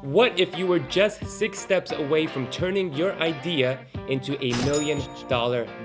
What if you were just 6 steps away from turning your idea into $1 million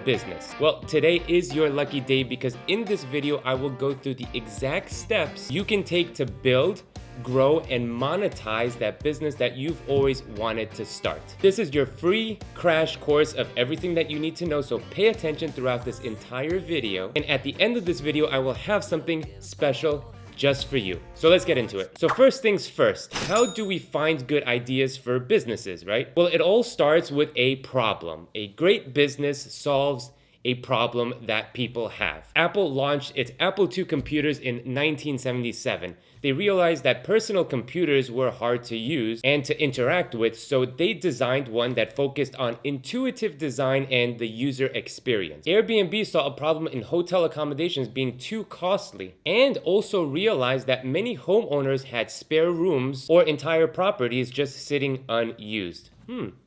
business? Well, today is your lucky day because in this video, I will go through the exact steps you can take to build, grow, and monetize that business that you've always wanted to start. This is your free crash course of everything that you need to know, so pay attention throughout this entire video. And at the end of this video, I will have something special just for you. So let's get into it. So first things first, how do we find good ideas for businesses, right? Well, it all starts with a problem. A great business solves a problem that people have. Apple launched its Apple II computers in 1977. They realized that personal computers were hard to use and to interact with, so they designed one that focused on intuitive design and the user experience. Airbnb saw a problem in hotel accommodations being too costly and also realized that many homeowners had spare rooms or entire properties just sitting unused.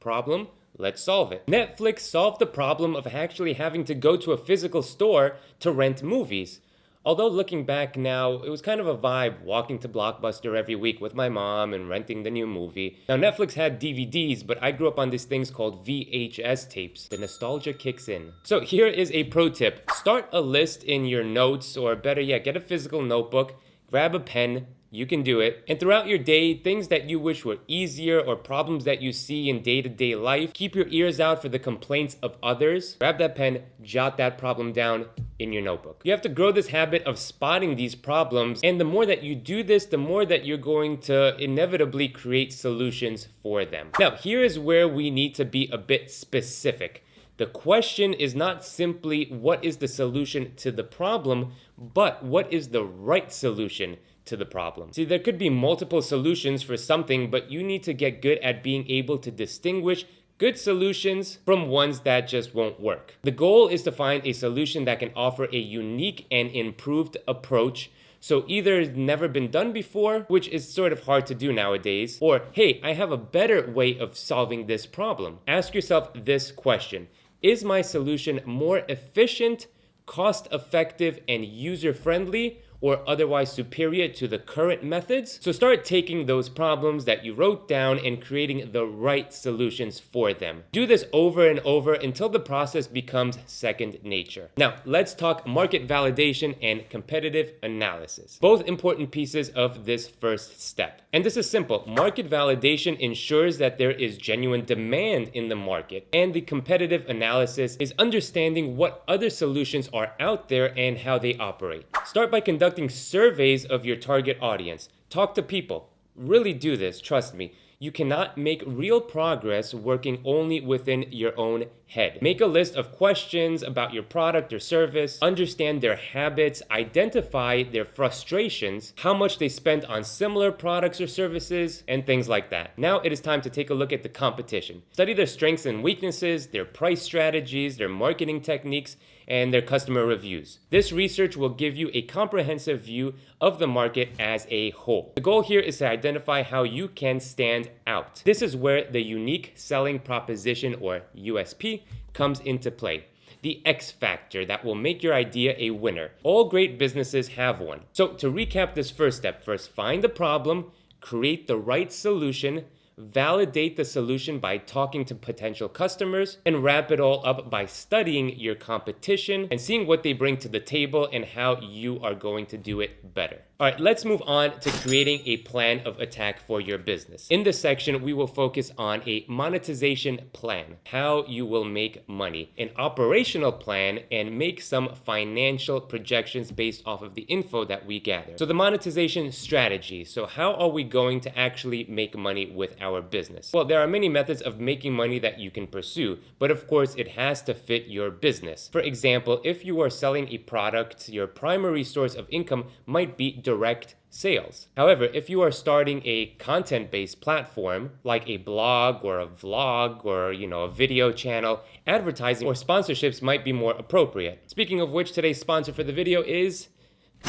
Problem? Let's solve it. Netflix solved the problem of actually having to go to a physical store to rent movies. Although looking back now, it was kind of a vibe walking to Blockbuster every week with my mom and renting the new movie. Now Netflix had DVDs, but I grew up on these things called VHS tapes. The nostalgia kicks in. So here is a pro tip. Start a list in your notes, or better yet, get a physical notebook, grab a pen. You can do it. And throughout your day, things that you wish were easier or problems that you see in day-to-day life, keep your ears out for the complaints of others. Grab that pen, jot that problem down in your notebook. You have to grow this habit of spotting these problems, and the more that you do this, the more that you're going to inevitably create solutions for them. Now, here is where we need to be a bit specific. The question is not simply what is the solution to the problem, but what is the right solution to the problem. See, there could be multiple solutions for something, but you need to get good at being able to distinguish good solutions from ones that just won't work. The goal is to find a solution that can offer a unique and improved approach. So either it's never been done before, which is sort of hard to do nowadays, or hey, I have a better way of solving this problem. Ask yourself this question: is my solution more efficient, cost-effective, and user-friendly, or otherwise superior to the current methods? So start taking those problems that you wrote down and creating the right solutions for them. Do this over and over until the process becomes second nature. Now, let's talk market validation and competitive analysis. Both important pieces of this first step. And this is simple. Market validation ensures that there is genuine demand in the market, and the competitive analysis is understanding what other solutions are out there and how they operate. Start by conducting surveys of your target audience. Talk to people. Really do this, trust me. You cannot make real progress working only within your own head. Make a list of questions about your product or service, understand their habits, identify their frustrations, how much they spend on similar products or services, and things like that. Now it is time to take a look at the competition. Study their strengths and weaknesses, their price strategies, their marketing techniques, and their customer reviews. This research will give you a comprehensive view of the market as a whole. The goal here is to identify how you can stand out. This is where the unique selling proposition, or USP, comes into play. The X factor that will make your idea a winner. All great businesses have one. So to recap this first step, first find the problem, create the right solution, validate the solution by talking to potential customers, and wrap it all up by studying your competition and seeing what they bring to the table and how you are going to do it better. All right, let's move on to creating a plan of attack for your business. In this section, we will focus on a monetization plan, how you will make money, an operational plan, and make some financial projections based off of the info that we gather. So the monetization strategy. So how are we going to actually make money with our business? Well, there are many methods of making money that you can pursue, but of course it has to fit your business. For example, if you are selling a product, your primary source of income might be direct sales. However, if you are starting a content-based platform like a blog or a vlog or a video channel, advertising or sponsorships might be more appropriate. Speaking of which, today's sponsor for the video is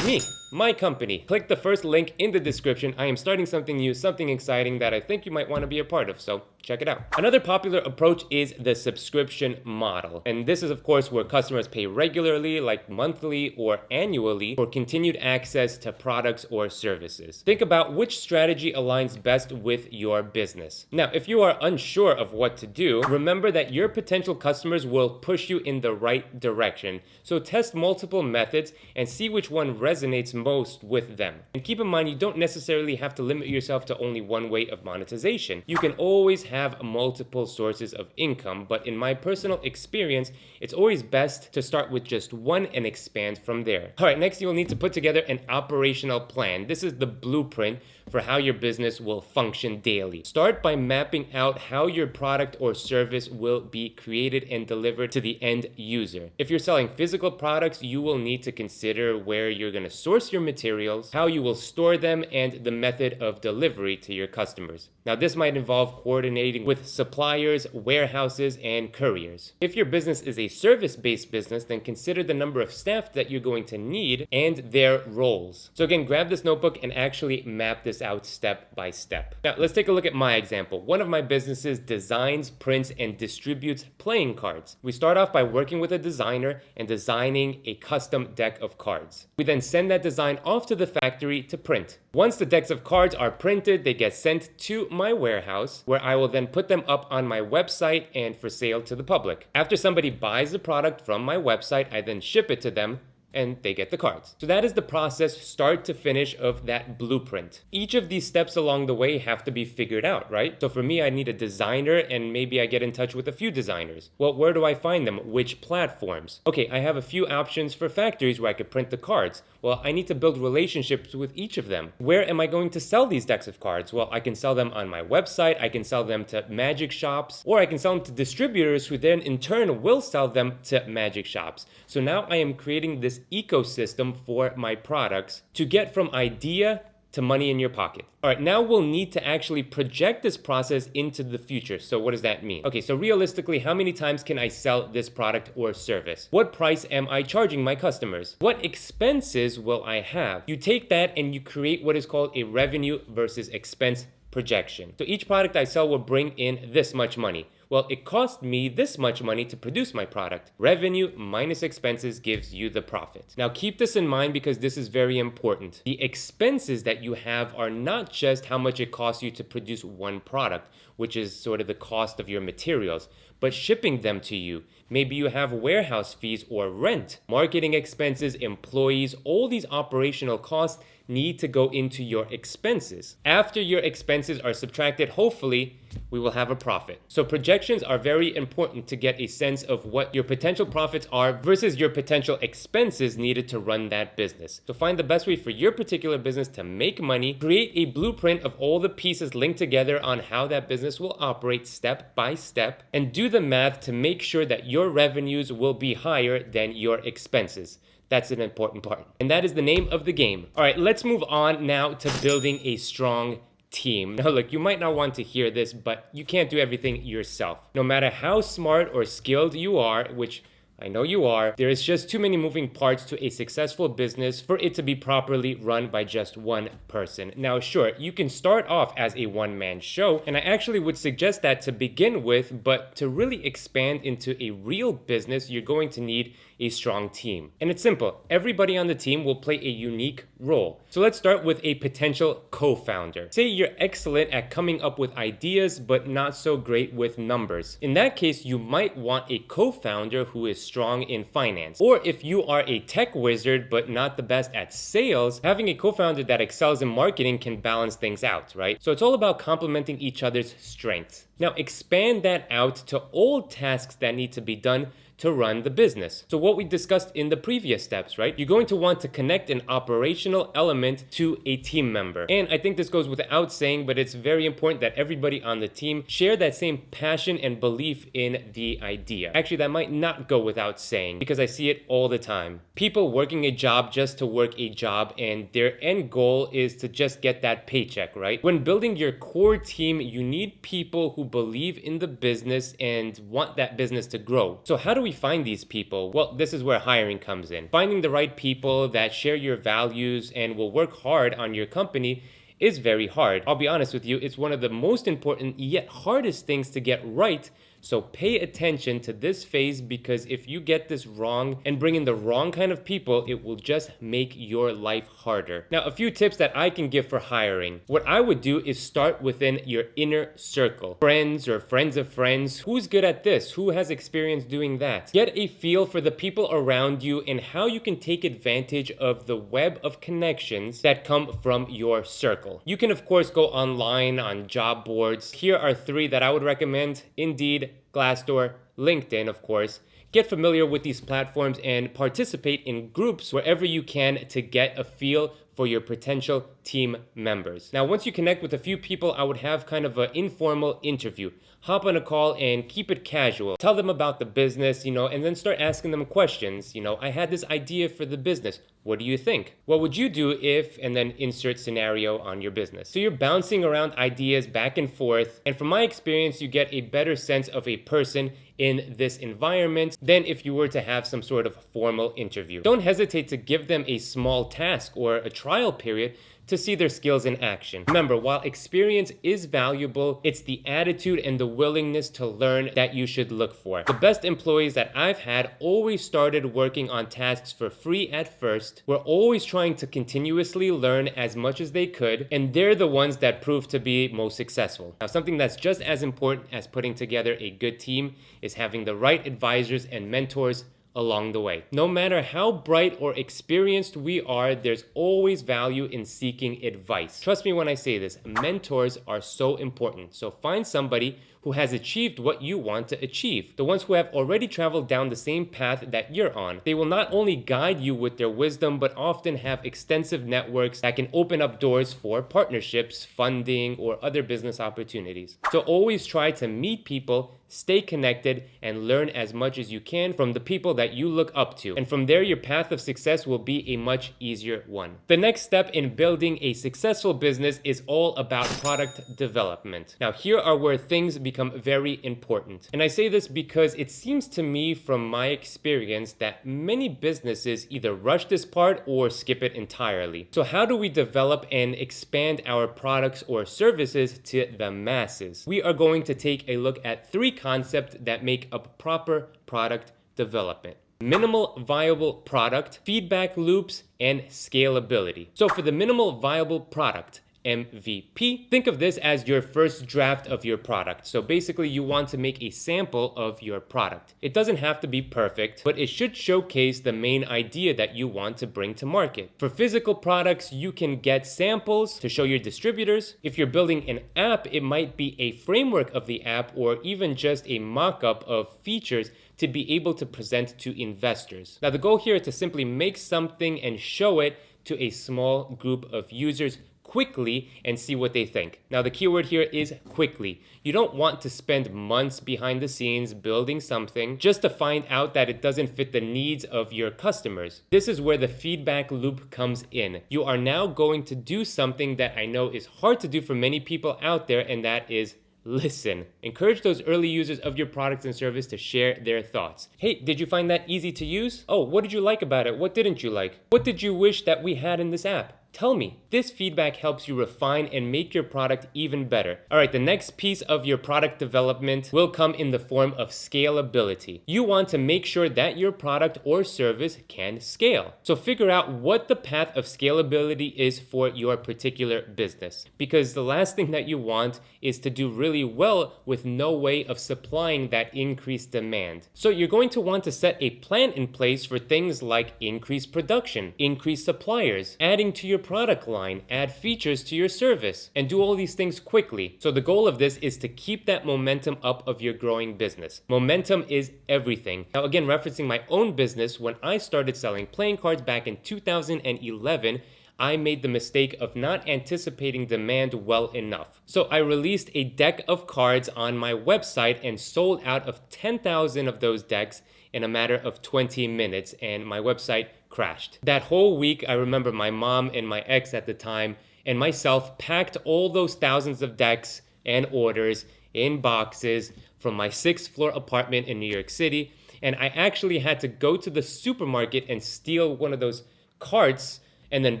Me, my company. Click the first link in the description. I am starting something new, something exciting that I think you might want to be a part of, so check it out. Another popular approach is the subscription model. And this is of course where customers pay regularly, like monthly or annually, for continued access to products or services. Think about which strategy aligns best with your business. Now, if you are unsure of what to do, remember that your potential customers will push you in the right direction. So test multiple methods and see which one resonates most with them. And keep in mind, you don't necessarily have to limit yourself to only one way of monetization. You can always have multiple sources of income, but in my personal experience, it's always best to start with just one and expand from there. All right, next you'll need to put together an operational plan. This is the blueprint for how your business will function daily. Start by mapping out how your product or service will be created and delivered to the end user. If you're selling physical products, you will need to consider where you're going to source your materials, how you will store them, and the method of delivery to your customers. Now, this might involve coordinating with suppliers, warehouses, and couriers. If your business is a service-based business, then consider the number of staff that you're going to need and their roles. So again, grab this notebook and actually map this out step by step. Now, let's take a look at my example. One of my businesses designs, prints, and distributes playing cards. We start off by working with a designer and designing a custom deck of cards. We then send that design off to the factory to print. Once the decks of cards are printed, they get sent to my warehouse, where I will then put them up on my website and for sale to the public. After somebody buys the product from my website, I then ship it to them and they get the cards. So that is the process, start to finish, of that blueprint. Each of these steps along the way have to be figured out, right? So for me, I need a designer, and maybe I get in touch with a few designers. Well, where do I find them? Which platforms? Okay, I have a few options for factories where I could print the cards. Well, I need to build relationships with each of them. Where am I going to sell these decks of cards? Well, I can sell them on my website, I can sell them to magic shops, or I can sell them to distributors who then in turn will sell them to magic shops. So now I am creating this ecosystem for my products to get from idea to money in your pocket. All right, now we'll need to actually project this process into the future. So what does that mean? Okay, so realistically, how many times can I sell this product or service? What price am I charging my customers? What expenses will I have? You take that and you create what is called a revenue versus expense projection. So each product I sell will bring in this much money. Well, it cost me this much money to produce my product. Revenue minus expenses gives you the profit. Now keep this in mind because this is very important. The expenses that you have are not just how much it costs you to produce one product, which is sort of the cost of your materials, but shipping them to you. Maybe you have warehouse fees or rent, marketing expenses, employees. All these operational costs need to go into your expenses. After your expenses are subtracted, hopefully, we will have a profit. So projections are very important to get a sense of what your potential profits are versus your potential expenses needed to run that business. So find the best way for your particular business to make money, create a blueprint of all the pieces linked together on how that business will operate step by step, and do the math to make sure that your revenues will be higher than your expenses. That's an important part. And that is the name of the game. All right, let's move on now to building a strong team. Now look, you might not want to hear this, but you can't do everything yourself. No matter how smart or skilled you are, which I know you are, there is just too many moving parts to a successful business for it to be properly run by just one person. Now, sure, you can start off as a one-man show, and I actually would suggest that to begin with, but to really expand into a real business, you're going to need a strong team. And it's simple. Everybody on the team will play a unique role. So let's start with a potential co-founder. Say you're excellent at coming up with ideas, but not so great with numbers. In that case, you might want a co-founder who is strong in finance. Or if you are a tech wizard, but not the best at sales, having a co-founder that excels in marketing can balance things out, right? So it's all about complementing each other's strengths. Now expand that out to all tasks that need to be done to run the business. So what we discussed in the previous steps, right? You're going to want to connect an operational element to a team member. And I think this goes without saying, but it's very important that everybody on the team share that same passion and belief in the idea. Actually, that might not go without saying because I see it all the time. People working a job just to work a job, and their end goal is to just get that paycheck, right? When building your core team, you need people who believe in the business and want that business to grow. So how do we find these people? Well, this is where hiring comes in. Finding the right people that share your values and will work hard on your company is very hard. I'll be honest with you, it's one of the most important yet hardest things to get right. So pay attention to this phase, because if you get this wrong and bring in the wrong kind of people, it will just make your life harder. Now, a few tips that I can give for hiring. What I would do is start within your inner circle. Friends or friends of friends. Who's good at this? Who has experience doing that? Get a feel for the people around you and how you can take advantage of the web of connections that come from your circle. You can, of course, go online on job boards. Here are 3 that I would recommend: Indeed, Glassdoor, LinkedIn, of course. Get familiar with these platforms and participate in groups wherever you can to get a feel for your potential team members. Now, once you connect with a few people, I would have kind of an informal interview. Hop on a call and keep it casual. Tell them about the business, and then start asking them questions. I had this idea for the business. What do you think? What would you do if, and then insert scenario on your business. So you're bouncing around ideas back and forth. And from my experience, you get a better sense of a person in this environment than if you were to have some sort of formal interview. Don't hesitate to give them a small task or a trial period to see their skills in action. Remember, while experience is valuable, it's the attitude and the willingness to learn that you should look for. The best employees that I've had always started working on tasks for free at first, were always trying to continuously learn as much as they could, and they're the ones that prove to be most successful. Now, something that's just as important as putting together a good team is having the right advisors and mentors along the way. No matter how bright or experienced we are, there's always value in seeking advice. Trust me when I say this, mentors are so important. So find somebody who has achieved what you want to achieve. The ones who have already traveled down the same path that you're on. They will not only guide you with their wisdom, but often have extensive networks that can open up doors for partnerships, funding, or other business opportunities. So always try to meet people, stay connected, and learn as much as you can from the people that you look up to. And from there, your path of success will be a much easier one. The next step in building a successful business is all about product development. Now, here are where things become very important. And I say this because it seems to me from my experience that many businesses either rush this part or skip it entirely. So how do we develop and expand our products or services to the masses? We are going to take a look at 3 concepts that make up proper product development: minimal viable product, feedback loops, and scalability. So for the minimal viable product, MVP. Think of this as your first draft of your product. So basically you want to make a sample of your product. It doesn't have to be perfect, but it should showcase the main idea that you want to bring to market. For physical products, you can get samples to show your distributors. If you're building an app, it might be a framework of the app or even just a mock-up of features to be able to present to investors. Now the goal here is to simply make something and show it to a small group of users quickly and see what they think. Now the keyword here is quickly. You don't want to spend months behind the scenes building something just to find out that it doesn't fit the needs of your customers. This is where the feedback loop comes in. You are now going to do something that I know is hard to do for many people out there, and that is listen. Encourage those early users of your products and service to share their thoughts. Hey, did you find that easy to use? Oh, what did you like about it? What didn't you like? What did you wish that we had in this app? Tell me. This feedback helps you refine and make your product even better. All right, the next piece of your product development will come in the form of scalability. You want to make sure that your product or service can scale. So figure out what the path of scalability is for your particular business, because the last thing that you want is to do really well with no way of supplying that increased demand. So you're going to want to set a plan in place for things like increased production, increased suppliers, adding to your product line, add features to your service, and do all these things quickly. So the goal of this is to keep that momentum up of your growing business. Momentum is everything. Now again, referencing my own business, when I started selling playing cards back in 2011, I made the mistake of not anticipating demand well enough. So I released a deck of cards on my website and sold out of 10,000 of those decks in a matter of 20 minutes, and my website crashed. That whole week, I remember my mom and my ex at the time and myself packed all those thousands of decks and orders in boxes from my 6th floor apartment in New York City, and I actually had to go to the supermarket and steal one of those carts and then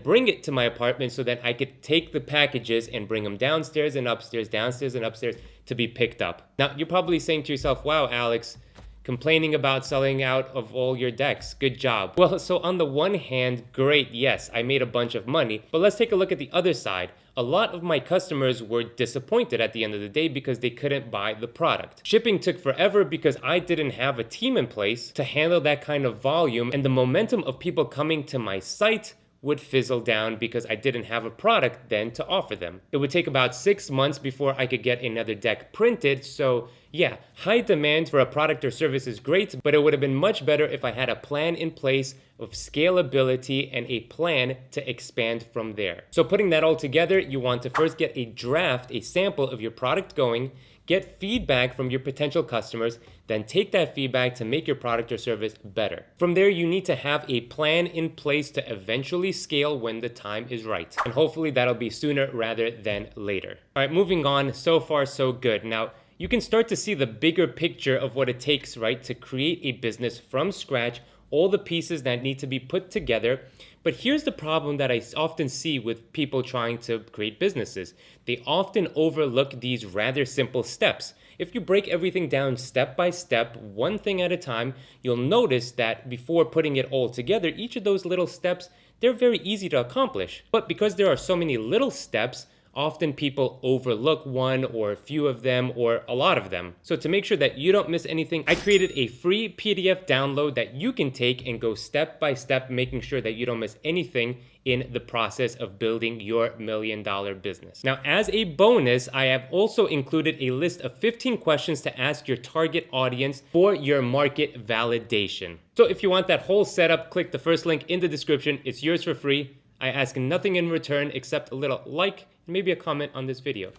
bring it to my apartment so that I could take the packages and bring them downstairs and upstairs, downstairs and upstairs to be picked up. Now, you're probably saying to yourself, wow, Alex, complaining about selling out of all your decks. Good job. Well, so on the one hand, great, yes, I made a bunch of money, but let's take a look at the other side. A lot of my customers were disappointed at the end of the day because they couldn't buy the product. Shipping took forever because I didn't have a team in place to handle that kind of volume, and the momentum of people coming to my site would fizzle down because I didn't have a product then to offer them. It would take about 6 months before I could get another deck printed, so yeah, high demand for a product or service is great, but it would have been much better if I had a plan in place of scalability and a plan to expand from there. So putting that all together, you want to first get a draft, a sample of your product going, get feedback from your potential customers, then take that feedback to make your product or service better. From there, you need to have a plan in place to eventually scale when the time is right. And hopefully that'll be sooner rather than later. All right, moving on. So far, so good. Now, you can start to see the bigger picture of what it takes, right, to create a business from scratch, all the pieces that need to be put together. But here's the problem that I often see with people trying to create businesses. They often overlook these rather simple steps. If you break everything down step by step, one thing at a time, you'll notice that before putting it all together, each of those little steps, they're very easy to accomplish. But because there are so many little steps, often people overlook one or a few of them or a lot of them. So to make sure that you don't miss anything, I created a free PDF download that you can take and go step by step, making sure that you don't miss anything in the process of building your $1 million business. Now, as a bonus, I have also included a list of 15 questions to ask your target audience for your market validation. So if you want that whole setup, click the first link in the description. It's yours for free. I ask nothing in return except a little like and maybe a comment on this video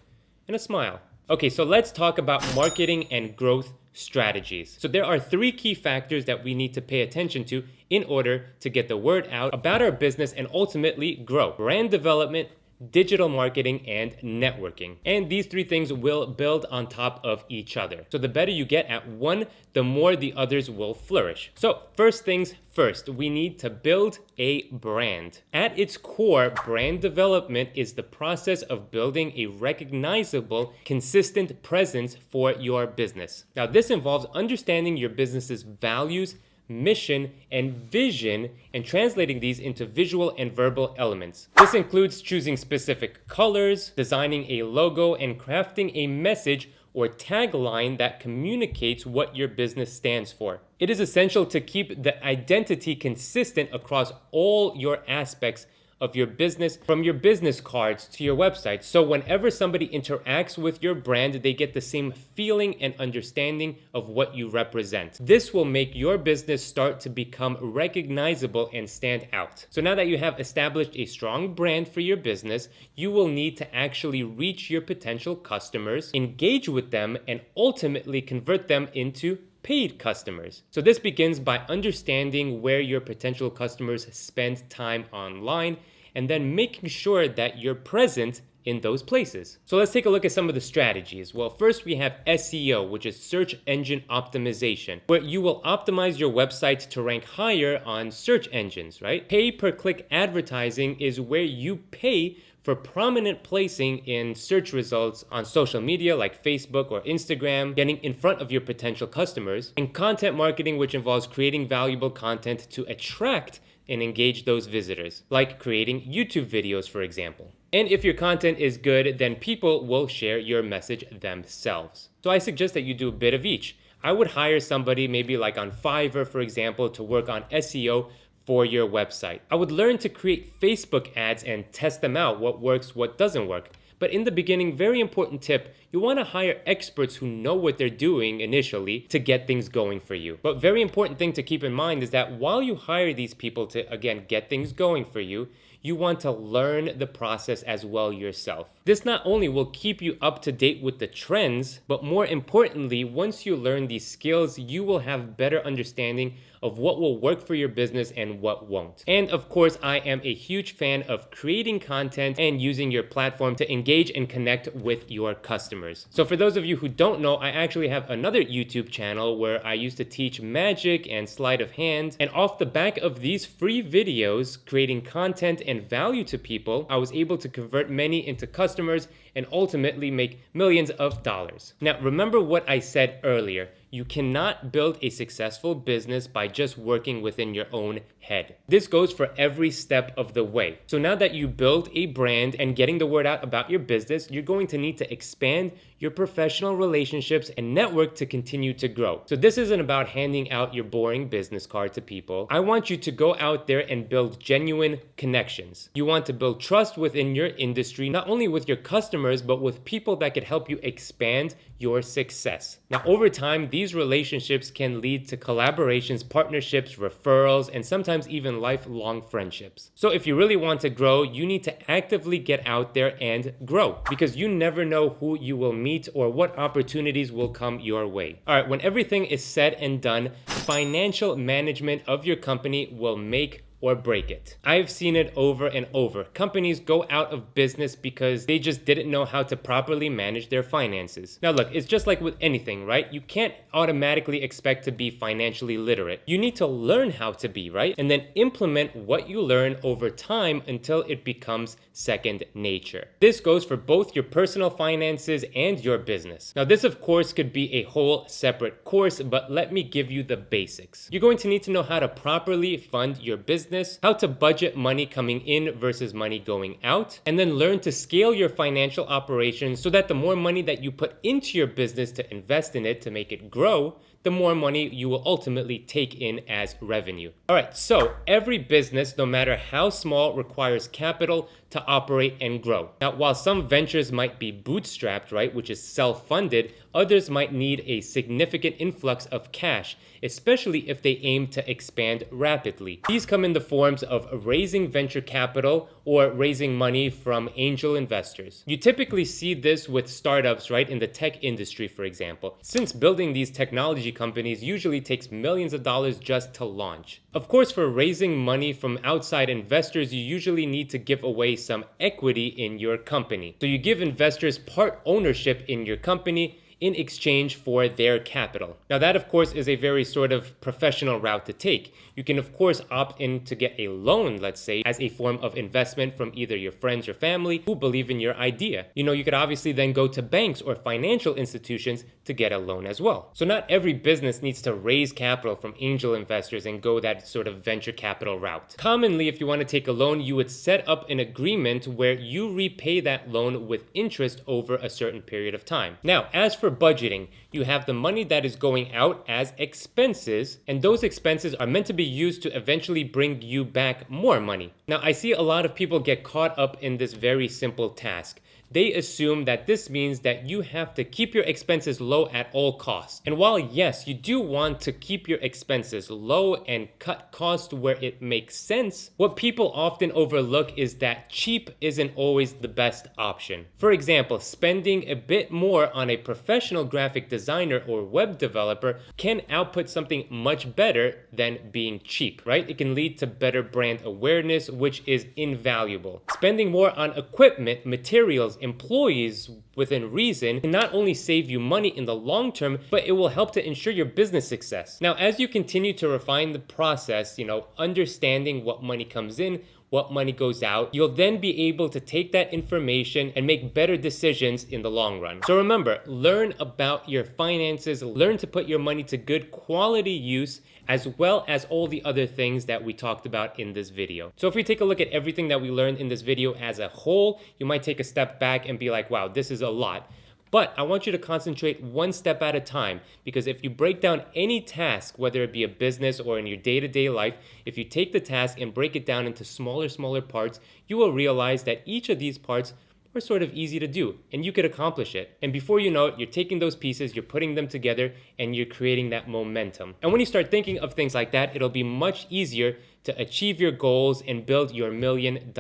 and a smile. Okay, so let's talk about marketing and growth strategies. So there are 3 key factors that we need to pay attention to in order to get the word out about our business and ultimately grow. Brand development, digital marketing, and networking. And these 3 things will build on top of each other. So the better you get at one, the more the others will flourish. So first things first, we need to build a brand. At its core, brand development is the process of building a recognizable, consistent presence for your business. Now, this involves understanding your business's values, mission, and vision, and translating these into visual and verbal elements. This includes choosing specific colors, designing a logo, and crafting a message or tagline that communicates what your business stands for. It is essential to keep the identity consistent across all your aspects of your business, from your business cards to your website. So whenever somebody interacts with your brand, they get the same feeling and understanding of what you represent. This will make your business start to become recognizable and stand out. So now that you have established a strong brand for your business, you will need to actually reach your potential customers, engage with them, and ultimately convert them into paid customers. So this begins by understanding where your potential customers spend time online and then making sure that you're present in those places. So let's take a look at some of the strategies. Well, first we have SEO, which is search engine optimization, where you will optimize your website to rank higher on search engines, right? Pay-per-click advertising is where you pay for prominent placing in search results on social media like Facebook or Instagram, getting in front of your potential customers, and content marketing, which involves creating valuable content to attract and engage those visitors, like creating YouTube videos, for example. And if your content is good, then people will share your message themselves. So I suggest that you do a bit of each. I would hire somebody maybe like on Fiverr, for example, to work on SEO for your website. I would learn to create Facebook ads and test them out, what works, what doesn't work. But in the beginning, very important tip, you want to hire experts who know what they're doing initially to get things going for you. But very important thing to keep in mind is that while you hire these people to, again, get things going for you, you want to learn the process as well yourself. This not only will keep you up to date with the trends, but more importantly, once you learn these skills, you will have better understanding of what will work for your business and what won't. And of course, I am a huge fan of creating content and using your platform to engage and connect with your customers. So for those of you who don't know, I actually have another YouTube channel where I used to teach magic and sleight of hand. And off the back of these free videos, creating content and value to people, I was able to convert many into customers and ultimately make millions of dollars. Now, remember what I said earlier. You cannot build a successful business by just working within your own head. This goes for every step of the way. So now that you build a brand and getting the word out about your business, you're going to need to expand your professional relationships and network to continue to grow. So this isn't about handing out your boring business card to people. I want you to go out there and build genuine connections. You want to build trust within your industry, not only with your customers, but with people that could help you expand your success. Now, over time, these relationships can lead to collaborations, partnerships, referrals, and sometimes even lifelong friendships. So if you really want to grow, you need to actively get out there and grow, because you never know who you will meet or what opportunities will come your way. All right, when everything is said and done, financial management of your company will make or break it. I've seen it over and over. Companies go out of business because they just didn't know how to properly manage their finances. Now look, it's just like with anything, right? You can't automatically expect to be financially literate. You need to learn how to be, right? And then implement what you learn over time until it becomes second nature. This goes for both your personal finances and your business. Now this of course could be a whole separate course, but let me give you the basics. You're going to need to know how to properly fund your business, how to budget money coming in versus money going out, and then learn to scale your financial operations so that the more money that you put into your business to invest in it to make it grow, the more money you will ultimately take in as revenue. All right, so every business, no matter how small, requires capital to operate and grow. Now, while some ventures might be bootstrapped, right, which is self-funded, others might need a significant influx of cash, especially if they aim to expand rapidly. These come in the forms of raising venture capital or raising money from angel investors. You typically see this with startups, right, in the tech industry, for example, since building these technology companies usually takes millions of dollars just to launch. Of course, for raising money from outside investors, you usually need to give away some equity in your company. So you give investors part ownership in your company in exchange for their capital. Now that of course is a very sort of professional route to take. You can of course opt in to get a loan, let's say, as a form of investment from either your friends or family who believe in your idea. You know, you could obviously then go to banks or financial institutions to get a loan as well. So not every business needs to raise capital from angel investors and go that sort of venture capital route. Commonly, if you want to take a loan, you would set up an agreement where you repay that loan with interest over a certain period of time. Now, as for budgeting, you have the money that is going out as expenses, and those expenses are meant to be used to eventually bring you back more money. Now, I see a lot of people get caught up in this very simple task. They assume that this means that you have to keep your expenses low at all costs. And while yes, you do want to keep your expenses low and cut costs where it makes sense, what people often overlook is that cheap isn't always the best option. For example, spending a bit more on a professional graphic designer or web developer can output something much better than being cheap, right? It can lead to better brand awareness, which is invaluable. Spending more on equipment, materials, employees within reason can not only save you money in the long term, but it will help to ensure your business success. Now, as you continue to refine the process, understanding what money comes in, what money goes out, you'll then be able to take that information and make better decisions in the long run. So remember, learn about your finances, learn to put your money to good quality use, as well as all the other things that we talked about in this video. So if we take a look at everything that we learned in this video as a whole, you might take a step back and be like, wow, this is a lot. But I want you to concentrate one step at a time, because if you break down any task, whether it be a business or in your day-to-day life, if you take the task and break it down into smaller parts, you will realize that each of these parts are sort of easy to do, and you could accomplish it. And before you know it, you're taking those pieces, you're putting them together, and you're creating that momentum. And when you start thinking of things like that, it'll be much easier to achieve your goals and build your $1 million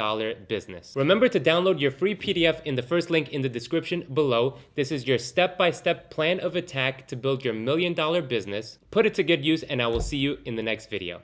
business. Remember to download your free PDF in the first link in the description below. This is your step-by-step plan of attack to build your $1 million business. Put it to good use, and I will see you in the next video.